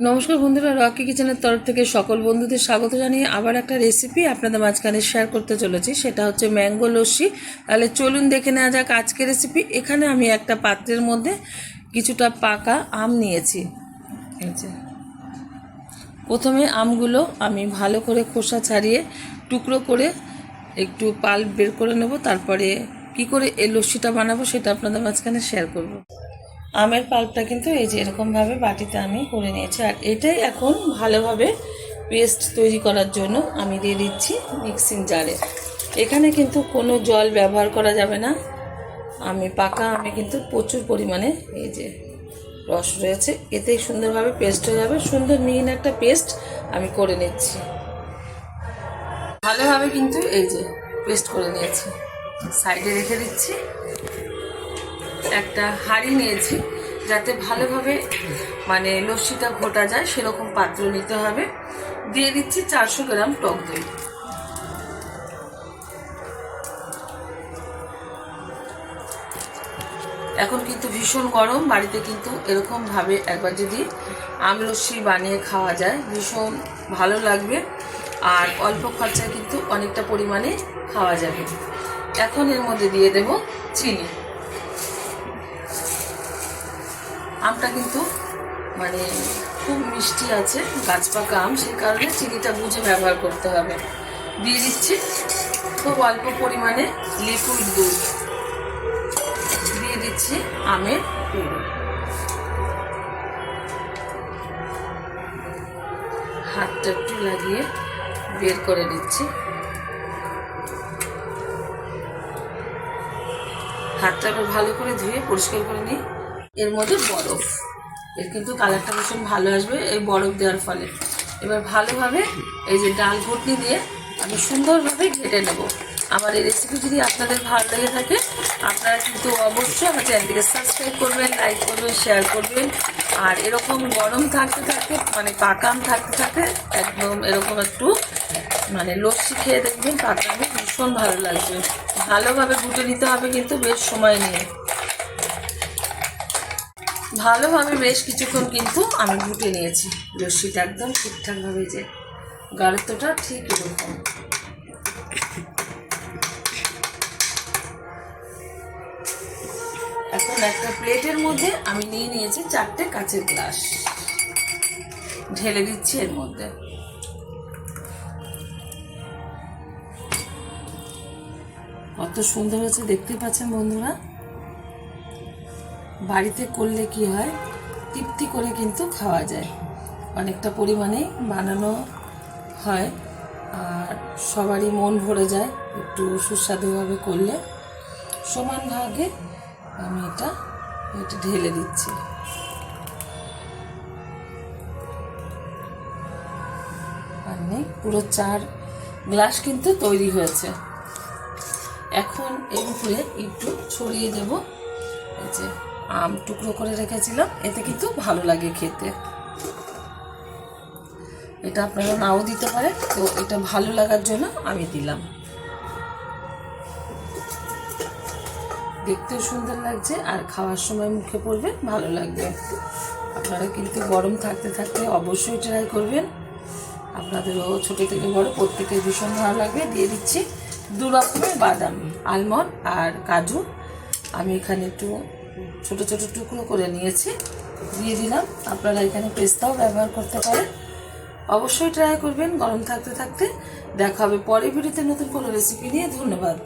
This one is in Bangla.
নমস্কার বন্ধুরা, রকি কিচেনের তরফ থেকে সকল বন্ধুদের স্বাগত জানিয়ে আবার একটা রেসিপি আপনাদের মাঝখানে শেয়ার করতে চলেছি। সেটা হচ্ছে ম্যাঙ্গো লস্যি। তাহলে চলুন দেখে নেওয়া যাক আজকের রেসিপি। এখানে আমি একটা পাত্রের মধ্যে কিছুটা পাকা আম নিয়েছি। প্রথমে আমগুলো আমি ভালো করে খোসা ছাড়িয়ে টুকরো করে একটু পাল্প বের করে নেব। তারপরে কি করে এই লস্যিটা বানাবো সেটা আপনাদের মাঝখানে শেয়ার করব। আমের পাল্পটা কিন্তু এই যে এরকমভাবে বাটিতে আমি করে নিয়েছি। আর এটাই এখন ভালোভাবে পেস্ট তৈরি করার জন্য আমি দিয়ে দিচ্ছি মিক্সিং জারে। এখানে কিন্তু কোনো জল ব্যবহার করা যাবে না। পাকা আমে কিন্তু প্রচুর পরিমাণে এই যে রস রয়েছে, এতেই সুন্দরভাবে পেস্ট হয়ে যাবে। সুন্দর মিহিন একটা পেস্ট আমি করে নিচ্ছি। ভালোভাবে কিন্তু এই যে পেস্ট করে নিয়েছি, সাইডে রেখে দিচ্ছি। একটা হাঁড়ি নিয়েছি, যাতে ভালোভাবে লস্যিটা ঘোটা যায় সেরকম পাত্র নিতে হবে। দিয়ে দিচ্ছি 400 গ্রাম টক দই। এখন কিন্তু ভীষণ গরম, বাড়িতে কিন্তু এরকমভাবে একবার যদি আম লস্যি বানিয়ে খাওয়া যায় ভীষণ ভালো লাগবে, আর অল্প খরচায় কিন্তু অনেকটা পরিমাণে খাওয়া যাবে। এখন এর মধ্যে দিয়ে দেব চিনি। আমটা কিন্তু খুব মিষ্টি আছে, গাছ পাকা আম, সেই কারণে চিনিটা বুঝে ব্যবহার করতে হবে। দিয়ে দিচ্ছি খুব অল্প পরিমাণে লিকুইড দুধ, দিয়ে দিচ্ছি আমের পুরো। হাতটা একটু লাগিয়ে বের করে দিচ্ছি। হাতটা ভালো করে ধুয়ে পরিষ্কার করে নিই। এর মধ্যে বরফ, এর কিন্তু কালারটা ভীষণ ভালো আসবে এই বরফ দেওয়ার ফলে। এবার ভালোভাবে এই যে ডাল ঘুটনি দিয়ে আমি সুন্দরভাবে ঘেটে নেব। আমার এই রেসিপি যদি আপনাদের ভালো লেগে থাকে আপনারা কিন্তু অবশ্যই আমার চ্যানেলটিকে সাবস্ক্রাইব করবেন, লাইক করবেন, শেয়ার করবেন। আর এরকম গরম থাকতে থাকতে পাকা আম থাকতে থাকতে একদম এরকম একটু লস্যি খেয়ে দেখবেন, পাকা আমে ভীষণ ভালো লাগবে। ভালোভাবে ঘুটে নিতে হবে কিন্তু বেশ সময় নিয়ে। ভালোভাবে বেশ কিছুক্ষণ কিন্তু আমি ঘুটে নিয়েছি। লস্যিটা একদম ঠিকঠাকভাবে, যে গাঢ়ত্বটা ঠিক এরকম। এখন একটা প্লেটের মধ্যে আমি নিয়ে নিয়েছি 4টে কাঁচের গ্লাস, ঢেলে দিচ্ছি এর মধ্যে। কত সুন্দর হয়েছে দেখতে পাচ্ছেন বন্ধুরা। বাড়িতে করলে কি হয়, তৃপ্তি করে কিন্তু খাওয়া যায়, অনেকটা পরিমাণে বানানো হয় আর সবারই মন ভরে যায় একটু সুস্বাদুভাবে করলে। সমান ভাগে আমি এটা ঢেলে দিচ্ছি। পুরো 4 গ্লাস কিন্তু তৈরি হয়েছে। এখন এর উপরে একটু ছড়িয়ে দেব এই যে আম টুকরো করে রেখেছিলাম, এতে কিন্তু ভালো লাগে খেতে। এটা আপনারা নাও দিতে পারেন, তো এটা ভালো লাগার জন্য আমি দিলাম। দেখতেও সুন্দর লাগছে আর খাওয়ার সময় মুখে পড়বে ভালো লাগবে। আপনারা কিন্তু গরম থাকতে থাকতে অবশ্যই ট্রাই করবেন। আপনাদেরও ছোটো থেকে বড় প্রত্যেকের ভীষণ ভালো লাগবে। দিয়ে দিচ্ছি 2 রকমের বাদাম, আলমন্ড আর কাজু। আমি এখানে একটু ছোট ছোট টুকরো করে নিয়েছি, দিয়ে দিলাম। আপনারা এখানে পেস্তাও ব্যবহার করতে পারেন। অবশ্যই ট্রাই করবেন গরম থাকতে থাকতে। দেখা হবে পরের ভিডিওতে নতুন কোনো রেসিপি নিয়ে। ধন্যবাদ।